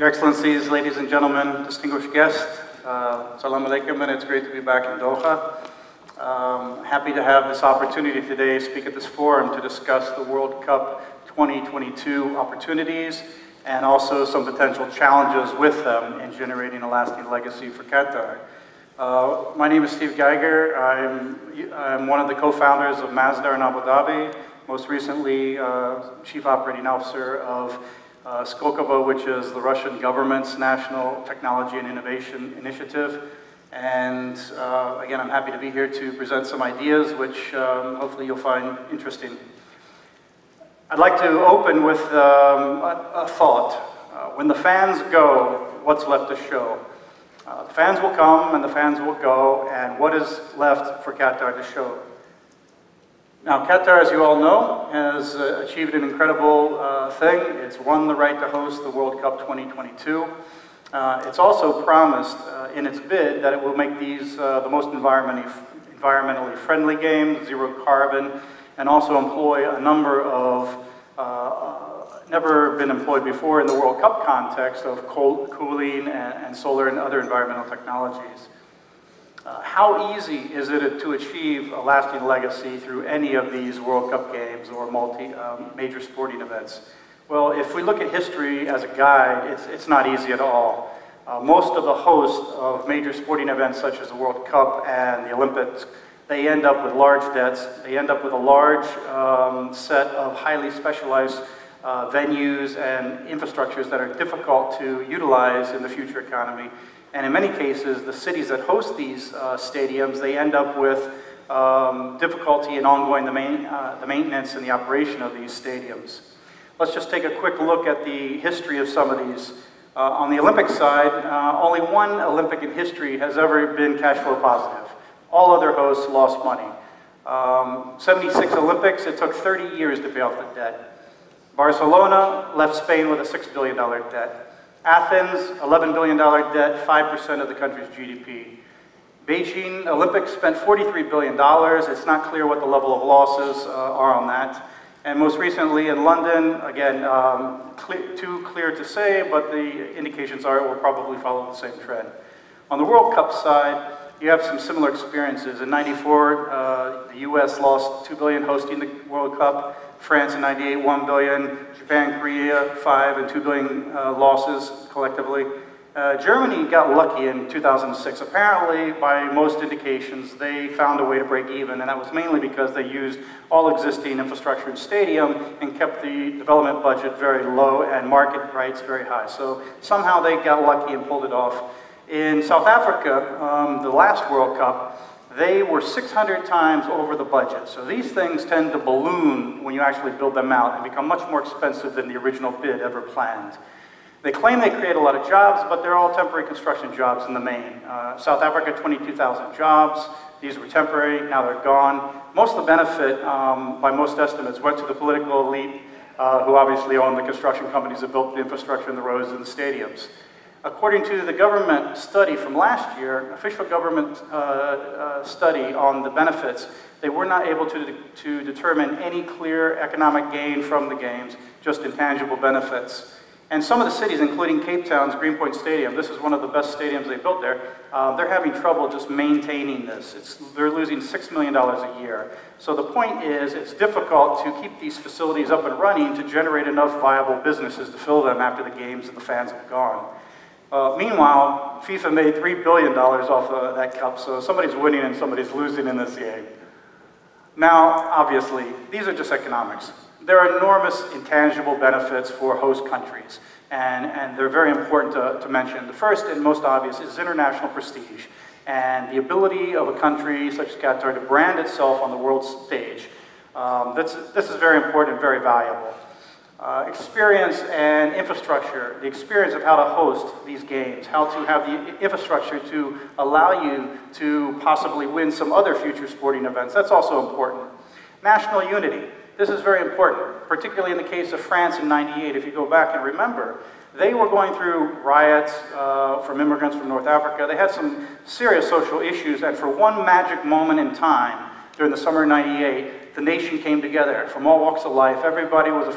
Your Excellencies, ladies and gentlemen, distinguished guests, Salam alaikum, and it's great to be back in Doha. Happy to have this opportunity today to speak at this forum to discuss the World Cup 2022 opportunities and also some potential challenges with them in generating a lasting legacy for Qatar. My name is Steve Geiger. I'm one of the co-founders of Masdar in Abu Dhabi, most recently Chief Operating Officer of Skolkovo, which is the Russian government's National Technology and Innovation Initiative. And again, I'm happy to be here to present some ideas which hopefully you'll find interesting. I'd like to open with a thought. When the fans go, what's left to show? The fans will come and the fans will go, and what is left for Qatar to show? Now, Qatar, as you all know, has achieved an incredible thing. It's won the right to host the World Cup 2022. It's also promised in its bid that it will make these the most environmentally friendly games, zero carbon, and also employ a number of never been employed before in the World Cup context of cooling and solar and other environmental technologies. How easy is it to achieve a lasting legacy through any of these World Cup games or major sporting events? Well, if we look at history as a guide, it's not easy at all. Most of the hosts of major sporting events such as the World Cup and the Olympics, they end up with large debts. They end up with a large set of highly specialized venues and infrastructures that are difficult to utilize in the future economy. And in many cases, the cities that host these stadiums, they end up with difficulty in ongoing the maintenance and the operation of these stadiums. Let's just take a quick look at the history of some of these. On the Olympic side, only one Olympic in history has ever been cash flow positive. All other hosts lost money. 76 Olympics, it took 30 years to pay off the debt. Barcelona left Spain with a $6 billion debt. Athens, $11 billion debt, 5% of the country's GDP. Beijing Olympics spent $43 billion. It's not clear what the level of losses are on that. And most recently in London, again, too clear to say, but the indications are it will probably follow the same trend. On the World Cup side, you have some similar experiences. In '94, the US lost $2 billion hosting the World Cup. France in '98, $1 billion. Japan, Korea, $5 and $2 billion losses collectively. Germany got lucky in 2006. Apparently, by most indications, they found a way to break even, and that was mainly because they used all existing infrastructure and stadium and kept the development budget very low and market rights very high. So somehow they got lucky and pulled it off. In South Africa, the last World Cup, they were 600 times over the budget. So these things tend to balloon when you actually build them out and become much more expensive than the original bid ever planned. They claim they create a lot of jobs, but they're all temporary construction jobs in the main. South Africa, 22,000 jobs. These were temporary, now they're gone. Most of the benefit, by most estimates, went to the political elite, who obviously own the construction companies that built the infrastructure and the roads and the stadiums. According to the government study from last year, official government study on the benefits, they were not able to determine any clear economic gain from the games, just intangible benefits. And some of the cities, including Cape Town's Greenpoint Stadium, this is one of the best stadiums they built there, they're having trouble just maintaining this. They're losing $6 million a year. So the point is, it's difficult to keep these facilities up and running to generate enough viable businesses to fill them after the games and the fans have gone. Meanwhile, FIFA made $3 billion off of that cup, so somebody's winning and somebody's losing in this game. Now, obviously, these are just economics. There are enormous intangible benefits for host countries, and they're very important to mention. The first and most obvious is international prestige, and the ability of a country such as Qatar to brand itself on the world stage. This is very important and very valuable. Experience and infrastructure, the experience of how to host these games, how to have the infrastructure to allow you to possibly win some other future sporting events, that's also important. National unity, this is very important, particularly in the case of France in '98. If you go back and remember, they were going through riots from immigrants from North Africa. They had some serious social issues, and for one magic moment in time, during the summer of '98, the nation came together from all walks of life. Everybody was a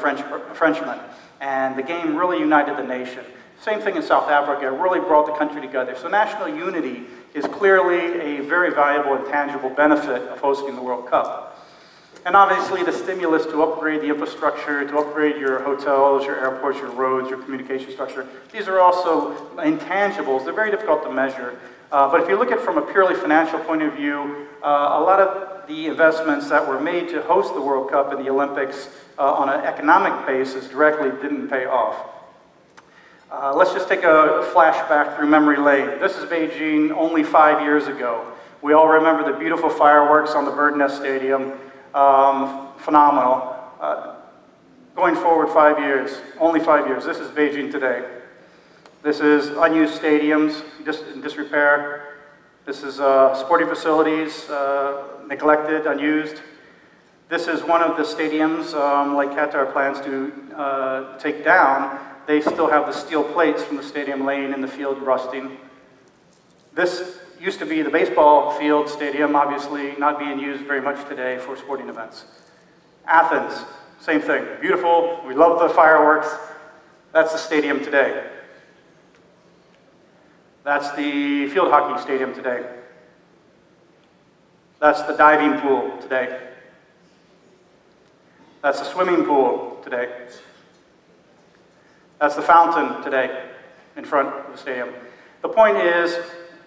Frenchman, and the game really united the nation. Same thing in South Africa. It really brought the country together. So national unity is clearly a very valuable and tangible benefit of hosting the World Cup. And obviously the stimulus to upgrade the infrastructure, to upgrade your hotels, your airports, your roads, your communication structure, these are also intangibles. They're very difficult to measure. But if you look at it from a purely financial point of view, a lot of the investments that were made to host the World Cup and the Olympics on an economic basis directly didn't pay off. Let's just take a flashback through memory lane. This is Beijing only 5 years ago. We all remember the beautiful fireworks on the Bird Nest Stadium. Phenomenal. Going forward 5 years, only 5 years, this is Beijing today. This is unused stadiums in disrepair. This is sporting facilities, neglected, unused. This is one of the stadiums, like Qatar plans to take down. They still have the steel plates from the stadium laying in the field rusting. This used to be the baseball field stadium, obviously not being used very much today for sporting events. Athens, same thing. Beautiful, we love the fireworks. That's the stadium today. That's the field hockey stadium today. That's the diving pool today. That's the swimming pool today. That's the fountain today in front of the stadium. The point is,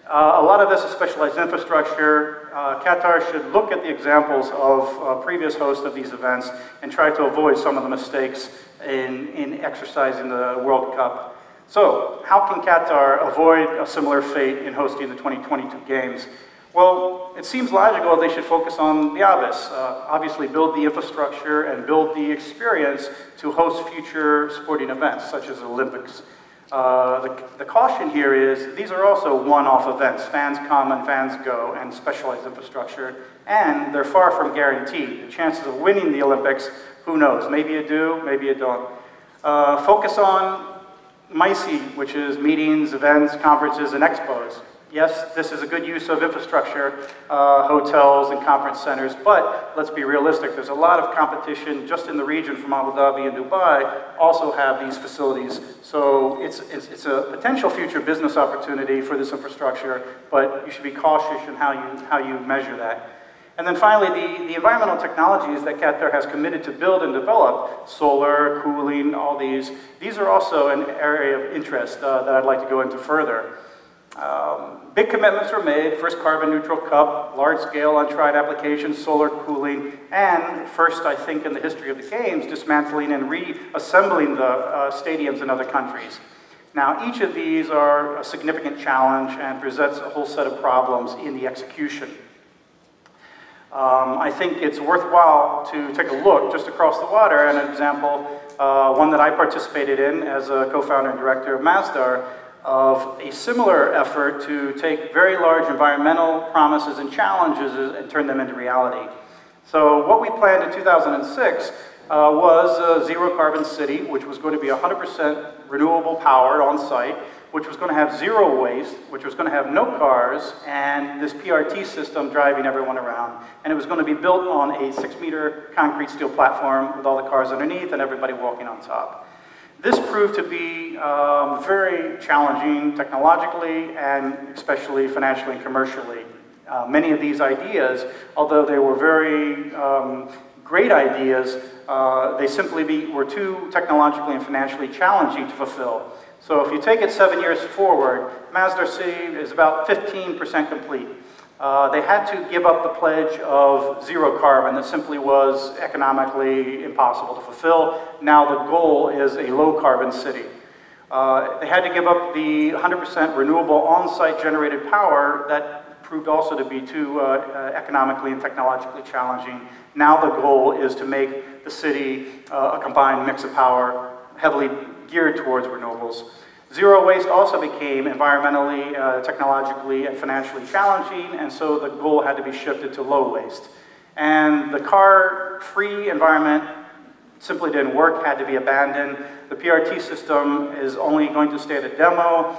a lot of this is specialized infrastructure. Qatar should look at the examples of previous hosts of these events and try to avoid some of the mistakes in exercising the World Cup. So, how can Qatar avoid a similar fate in hosting the 2022 Games? Well, it seems logical they should focus on the obvious. Obviously build the infrastructure and build the experience to host future sporting events, such as the Olympics. The caution here is these are also one-off events. Fans come and fans go, and specialized infrastructure, and they're far from guaranteed. The chances of winning the Olympics, who knows? Maybe you do, maybe you don't. Focus on MICE, which is meetings, events, conferences, and expos. Yes, this is a good use of infrastructure, hotels and conference centers, but let's be realistic. There's a lot of competition just in the region from Abu Dhabi and Dubai also have these facilities. So it's a potential future business opportunity for this infrastructure, but you should be cautious in how you measure that. And then finally, the environmental technologies that Qatar has committed to build and develop, solar, cooling, all these are also an area of interest that I'd like to go into further. Big commitments were made, first carbon neutral cup, large-scale untried applications, solar cooling, and first, I think, in the history of the Games, dismantling and reassembling the stadiums in other countries. Now, each of these are a significant challenge and presents a whole set of problems in the execution. I think it's worthwhile to take a look just across the water at an example, one that I participated in as a co-founder and director of Masdar, of a similar effort to take very large environmental promises and challenges and turn them into reality. So what we planned in 2006 was a zero carbon city, which was going to be 100% renewable power on site, which was going to have zero waste, which was going to have no cars, and this PRT system driving everyone around. And it was going to be built on a 6-meter concrete steel platform with all the cars underneath and everybody walking on top. This proved to be very challenging technologically and especially financially and commercially. Many of these ideas, although they were very great ideas, they simply were too technologically and financially challenging to fulfill. So if you take it 7 years forward, Masdar City is about 15% complete. They had to give up the pledge of zero carbon that simply was economically impossible to fulfill. Now the goal is a low carbon city. They had to give up the 100% renewable on-site generated power that proved also to be too economically and technologically challenging. Now the goal is to make the city a combined mix of power heavily geared towards renewables. Zero waste also became environmentally, technologically, and financially challenging, and so the goal had to be shifted to low waste. And the car-free environment simply didn't work, had to be abandoned. The PRT system is only going to stay at a demo.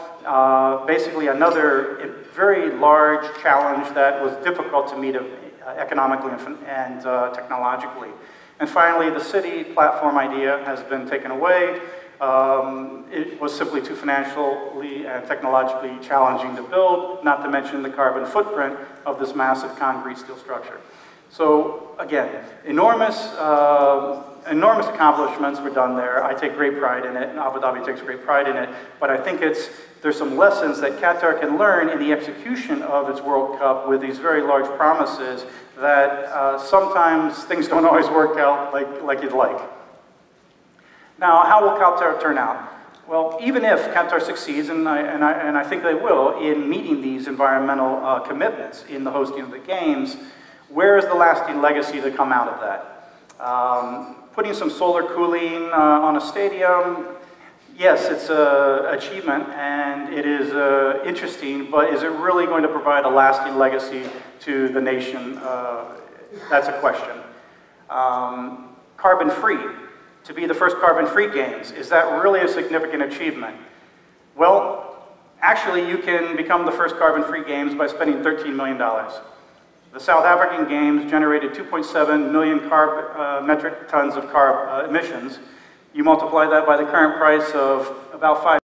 Basically another very large challenge that was difficult to meet economically and technologically. And finally, the city platform idea has been taken away. it was simply too financially and technologically challenging to build, not to mention the carbon footprint of this massive concrete steel structure. So again, enormous accomplishments were done there. I take great pride in it, and Abu Dhabi takes great pride in it, but I think there's some lessons that Qatar can learn in the execution of its World Cup with these very large promises that sometimes things don't always work out like you'd like. Now, how will Qatar turn out? Well, even if Qatar succeeds, and I think they will, in meeting these environmental commitments in the hosting of the Games, where is the lasting legacy to come out of that? Putting some solar cooling on a stadium, yes, it's an achievement and it is interesting, but is it really going to provide a lasting legacy to the nation? That's a question. Carbon-free. To be the first carbon-free Games, is that really a significant achievement? Well, actually, you can become the first carbon-free Games by spending $13 million. The South African Games generated 2.7 million metric tons of emissions. You multiply that by the current price of about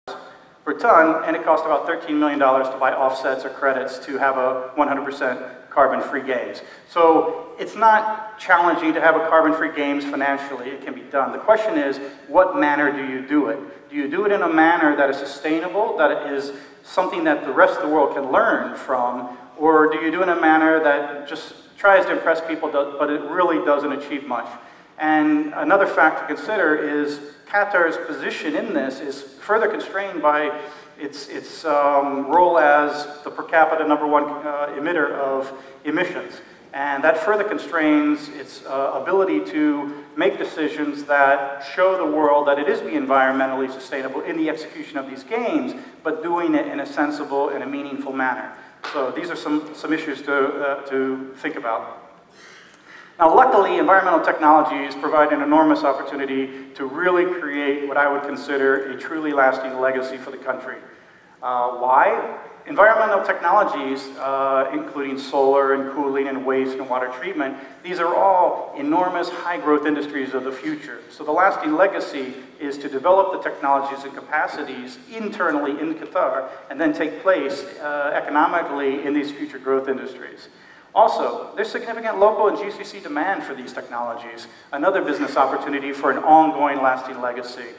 $5 per ton, and it cost about $13 million to buy offsets or credits to have a 100% carbon-free Games. So it's not challenging to have a carbon-free Games financially. It can be done. The question is, what manner do you do it? Do you do it in a manner that is sustainable, that it is something that the rest of the world can learn from, or do you do it in a manner that just tries to impress people, but it really doesn't achieve much? And another fact to consider is Qatar's position in this is further constrained by its role as the per capita #1 emitter of emissions. And that further constrains its ability to make decisions that show the world that it is being environmentally sustainable in the execution of these Games, but doing it in a sensible and a meaningful manner. So these are some issues to think about. Now, luckily, environmental technologies provide an enormous opportunity to really create what I would consider a truly lasting legacy for the country. Why? Environmental technologies, including solar and cooling and waste and water treatment, these are all enormous high-growth industries of the future. So the lasting legacy is to develop the technologies and capacities internally in Qatar and then take place economically in these future growth industries. Also, there's significant local and GCC demand for these technologies, another business opportunity for an ongoing lasting legacy.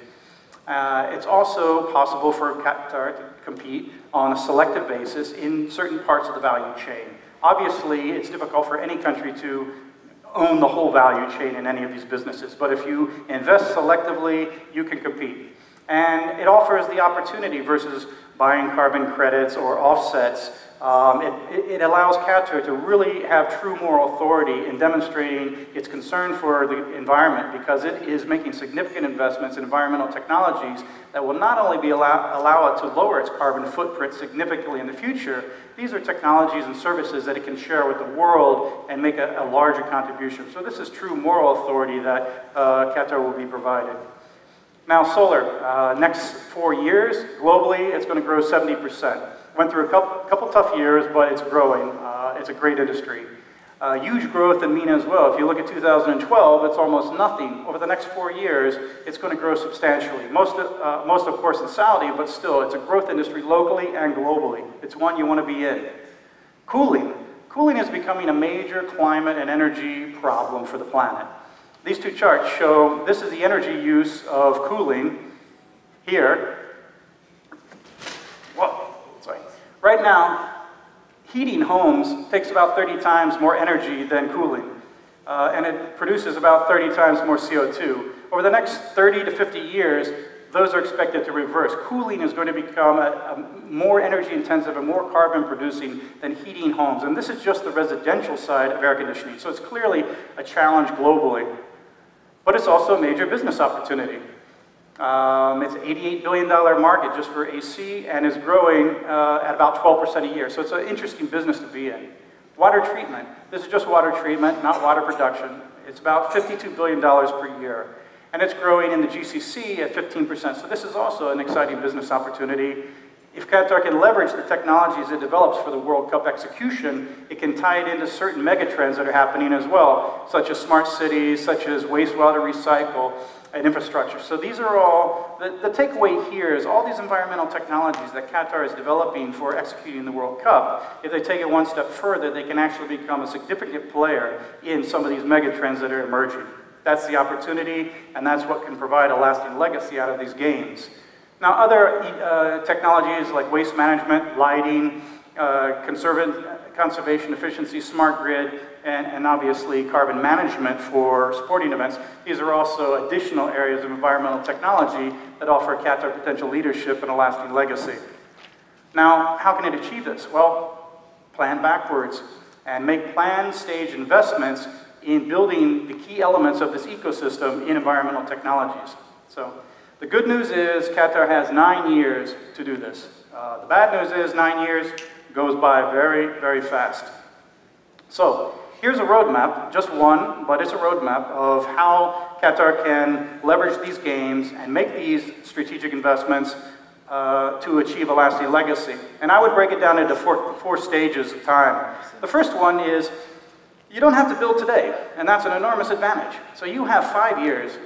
It's also possible for Qatar to compete on a selective basis in certain parts of the value chain. Obviously, it's difficult for any country to own the whole value chain in any of these businesses, but if you invest selectively, you can compete. And it offers the opportunity versus buying carbon credits or offsets. It allows Qatar to really have true moral authority in demonstrating its concern for the environment, because it is making significant investments in environmental technologies that will not only allow it to lower its carbon footprint significantly in the future, these are technologies and services that it can share with the world and make a larger contribution. So this is true moral authority that Qatar will be provided. Now, solar, next 4 years, globally, it's going to grow 70%. Went through a couple tough years, but it's growing. It's a great industry. Huge growth in MENA as well. If you look at 2012, it's almost nothing. Over the next 4 years, it's going to grow substantially. Most of course, in Saudi, but still, it's a growth industry locally and globally. It's one you want to be in. Cooling. Cooling is becoming a major climate and energy problem for the planet. These two charts show, this is the energy use of cooling here. Whoa, sorry. Right now, heating homes takes about 30 times more energy than cooling, and it produces about 30 times more CO2. Over the next 30 to 50 years, those are expected to reverse. Cooling is going to become a more energy intensive and more carbon producing than heating homes. And this is just the residential side of air conditioning. So it's clearly a challenge globally. But it's also a major business opportunity. It's an $88 billion market just for AC and is growing at about 12% a year. So it's an interesting business to be in. Water treatment. This is just water treatment, not water production. It's about $52 billion per year. And it's growing in the GCC at 15%. So this is also an exciting business opportunity. If Qatar can leverage the technologies it develops for the World Cup execution, it can tie it into certain megatrends that are happening as well, such as smart cities, such as wastewater recycle, and infrastructure. So these are all, the takeaway here is all these environmental technologies that Qatar is developing for executing the World Cup, if they take it one step further, they can actually become a significant player in some of these mega trends that are emerging. That's the opportunity, and that's what can provide a lasting legacy out of these games. Now, other technologies like waste management, lighting, conservation efficiency, smart grid, and obviously carbon management for sporting events. These are also additional areas of environmental technology that offer Qatar potential leadership and a lasting legacy. Now, how can it achieve this? Well, plan backwards and make planned stage investments in building the key elements of this ecosystem in environmental technologies. So the good news is Qatar has 9 years to do this. The bad news is 9 years goes by very, very fast. So here's a roadmap, just one, but it's a roadmap of how Qatar can leverage these games and make these strategic investments to achieve a lasting legacy. And I would break it down into four stages of time. The first one is you don't have to build today, and that's an enormous advantage. So you have 5 years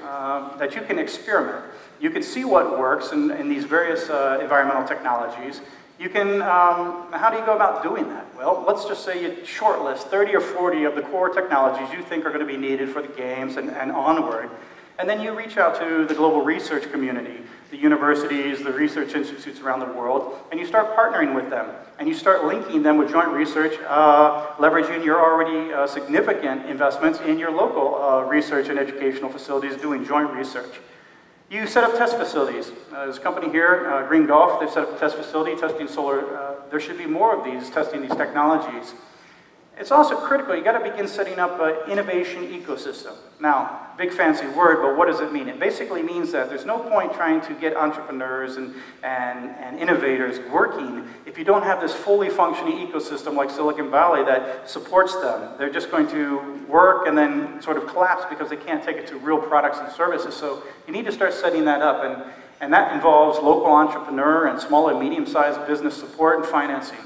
that you can experiment. You can see what works in these various environmental technologies. You can, how do you go about doing that? Well, let's just say you shortlist 30 or 40 of the core technologies you think are going to be needed for the games and onward. And then you reach out to the global research community, the universities, the research institutes around the world, and you start partnering with them. And you start linking them with joint research, leveraging your already significant investments in your local research and educational facilities doing joint research. You set up test facilities. There's a company here, Green Golf, they've set up a test facility testing solar. There should be more of these testing these technologies. It's also critical, you got to begin setting up an innovation ecosystem. Now, big fancy word, but what does it mean? It basically means that there's no point trying to get entrepreneurs and innovators working if you don't have this fully functioning ecosystem like Silicon Valley that supports them. They're just going to work and then sort of collapse because they can't take it to real products and services. So you need to start setting that up, and that involves local entrepreneur and small and medium-sized business support and financing.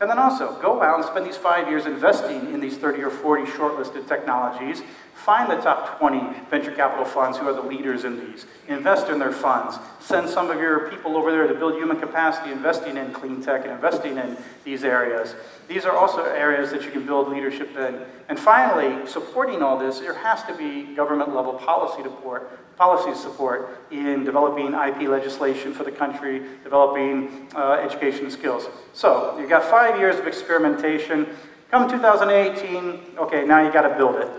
And then also, go out and spend these 5 years investing in these 30 or 40 shortlisted technologies. Find the top 20 venture capital funds who are the leaders in these. Invest in their funds. Send some of your people over there to build human capacity, investing in clean tech and investing in these areas. These are also areas that you can build leadership in. And finally, supporting all this, there has to be government-level policy support in developing IP legislation for the country, developing education skills. So you've got 5 years of experimentation. Come 2018, okay, now you got to build it.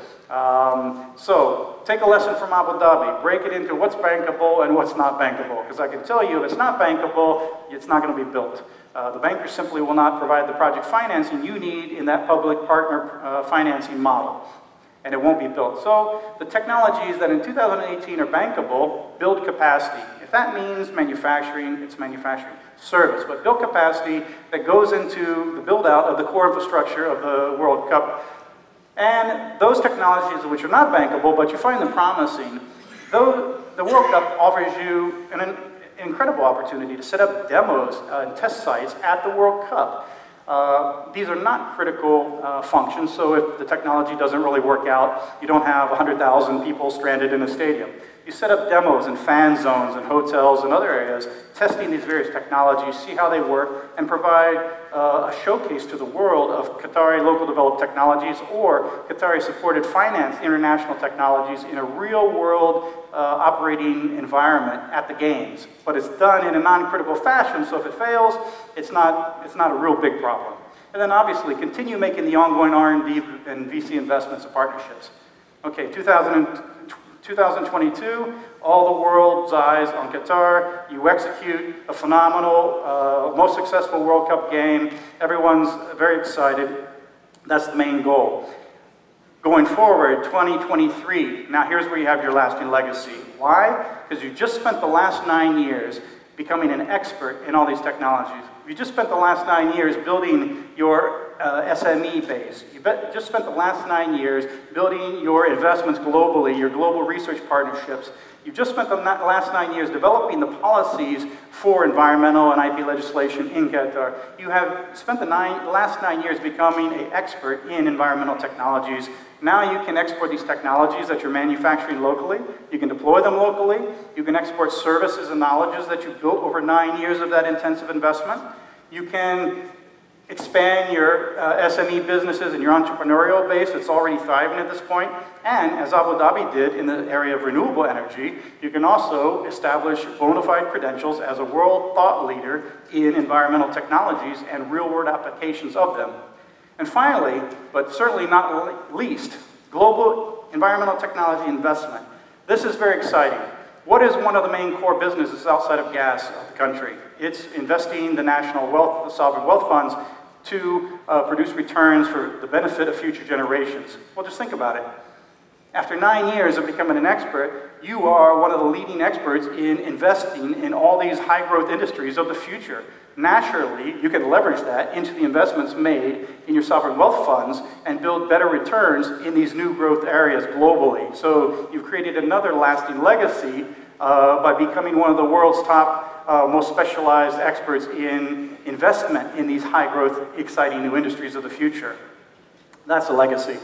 So take a lesson from Abu Dhabi. Break it into what's bankable and what's not bankable. Because I can tell you, if it's not bankable, it's not going to be built. The bankers simply will not provide the project financing you need in that public partner financing model. And it won't be built. So the technologies that in 2018 are bankable, build capacity. If that means manufacturing, it's manufacturing. Service, but build capacity that goes into the build out of the core infrastructure of the World Cup. And those technologies which are not bankable, but you find them promising, though the World Cup offers you an incredible opportunity to set up demos and test sites at the World Cup. These are not critical functions, so if the technology doesn't really work out, you don't have 100,000 people stranded in a stadium. You set up demos in fan zones and hotels and other areas, testing these various technologies, see how they work, and provide a showcase to the world of Qatari local developed technologies or Qatari supported finance international technologies in a real world operating environment at the games. But it's done in a non-critical fashion, so if it fails, it's not a real big problem. And then obviously continue making the ongoing R&D and VC investments and partnerships. Okay, 2022, all the world's eyes on Qatar. You execute a phenomenal, most successful World Cup game. Everyone's very excited. That's the main goal. Going forward, 2023, now here's where you have your lasting legacy. Why? Because you just spent the last 9 years becoming an expert in all these technologies. You just spent the last 9 years building your SME base. You just spent the last 9 years building your investments globally, your global research partnerships. You've just spent the last 9 years developing the policies for environmental and IP legislation in Qatar. You have spent the last 9 years becoming an expert in environmental technologies. Now you can export these technologies that you're manufacturing locally. You can deploy them locally. You can export services and knowledges that you've built over 9 years of that intensive investment. You can expand your SME businesses and your entrepreneurial base that's already thriving at this point. And as Abu Dhabi did in the area of renewable energy, you can also establish bona fide credentials as a world thought leader in environmental technologies and real-world applications of them. And finally, but certainly not least, global environmental technology investment. This is very exciting. What is one of the main core businesses outside of gas of the country? It's investing the national wealth, the sovereign wealth funds, to produce returns for the benefit of future generations. Well, just think about it. After 9 years of becoming an expert, you are one of the leading experts in investing in all these high-growth industries of the future. Naturally, you can leverage that into the investments made in your sovereign wealth funds and build better returns in these new growth areas globally. So you've created another lasting legacy by becoming one of the world's top most specialized experts in investment in these high-growth, exciting new industries of the future. That's a legacy.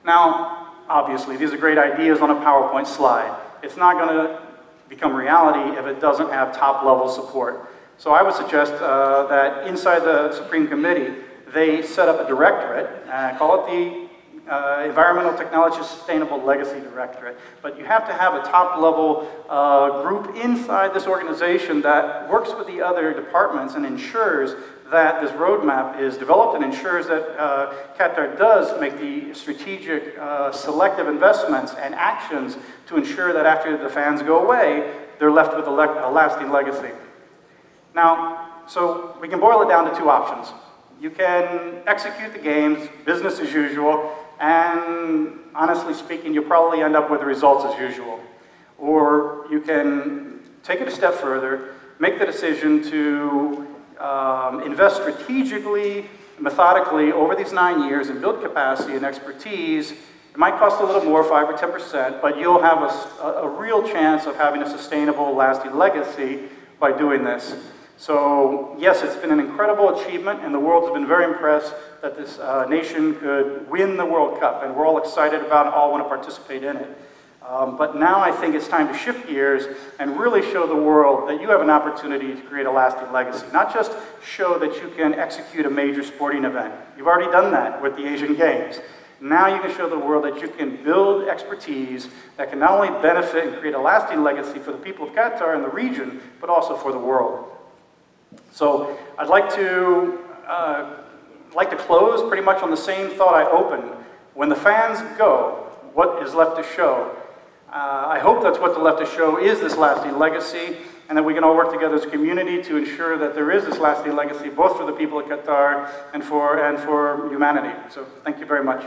Now, obviously, these are great ideas on a PowerPoint slide. It's not going to become reality if it doesn't have top-level support. So I would suggest that inside the Supreme Committee, they set up a directorate, call it the Environmental Technology Sustainable Legacy Directorate. But you have to have a top-level group inside this organization that works with the other departments and ensures that this roadmap is developed and ensures that Qatar does make the strategic, selective investments and actions to ensure that after the fans go away, they're left with a lasting legacy. Now, so we can boil it down to two options. You can execute the games, business as usual, and honestly speaking, you'll probably end up with the results as usual. Or you can take it a step further, make the decision to invest strategically, methodically over these 9 years and build capacity and expertise. It might cost a little more, 5 or 10%, but you'll have a real chance of having a sustainable, lasting legacy by doing this. So yes, it's been an incredible achievement, and the world has been very impressed that this nation could win the World Cup, and we're all excited about it, all want to participate in it. But now I think it's time to shift gears and really show the world that you have an opportunity to create a lasting legacy. Not just show that you can execute a major sporting event. You've already done that with the Asian Games. Now you can show the world that you can build expertise that can not only benefit and create a lasting legacy for the people of Qatar and the region, but also for the world. So I'd like to close pretty much on the same thought I opened. When the fans go, what is left to show? I hope that's what the left to show is this lasting legacy, and that we can all work together as a community to ensure that there is this lasting legacy, both for the people of Qatar and for humanity. So thank you very much.